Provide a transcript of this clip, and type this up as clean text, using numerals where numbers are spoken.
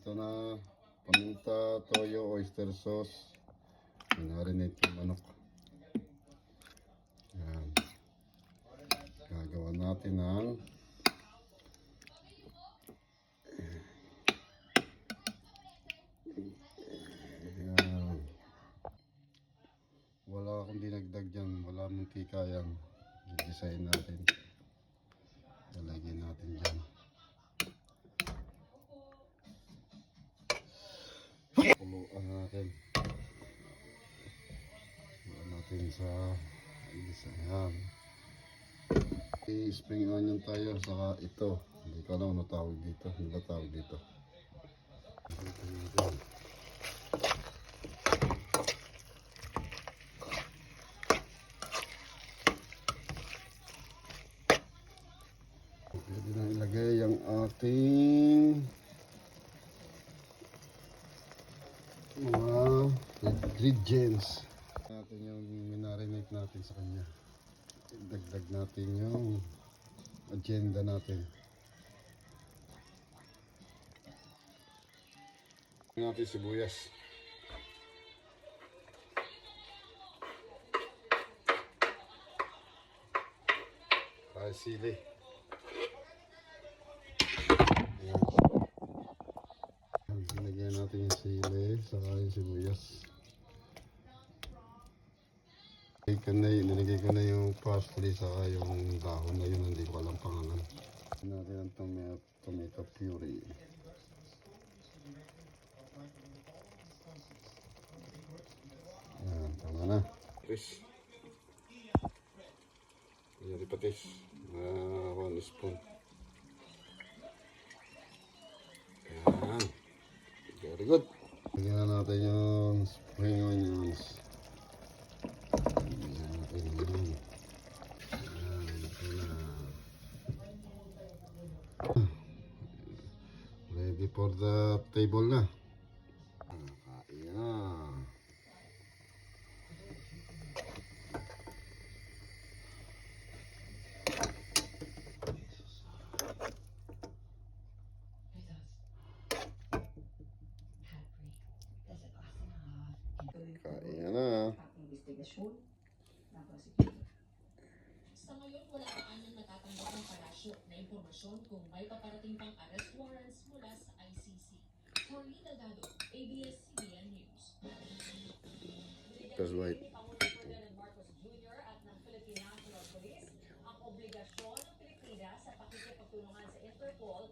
Ito na, paminta, toyo, oyster sauce. Minarinate yung manok. Yan. Gagawa natin ng yan. Wala akong dinagdag dyan. Wala mantika yan. I-design natin. Lalagyan natin dyan. Kuluan natin. Kuluan natin sa design. I-spring onion tayo. Saka ito. Hindi ko alam ano tawag dito. Ano ba tawag dito? Pwede na ilagay ang ating mga ingredients. Natin yung minarinate natin sa kanya. Dagdag natin yung agenda natin. Natin sibuyas. Ay sili. Lagyan natin yung sili, saka yung sibuyas. Nilagay ko na yung parsley, saka yung dahon na yun, hindi ko alam pangalan. Lagyan natin ang tomato puree. Ayan, tama na. Patis. Ayan, patis. 1 spoon. Ayan. Very good. Lagyan na natin yung spring onions. Lagyan natin yun. Ayan, ito na. Ready for the table na. Kain na. Kain na. Sa ngayon, wala pa anyang natatanggap ng palasyo na impormasyon kung may paparating pang arrest warrants mula sa ICC. Jorly Delgado, ABS-CBN News. That's right. Ni Pangulong Ferdinand Marcos Jr. at ng Philippine National Police ang obligasyon ng Pilipinas sa pakikipagtulungan sa Interpol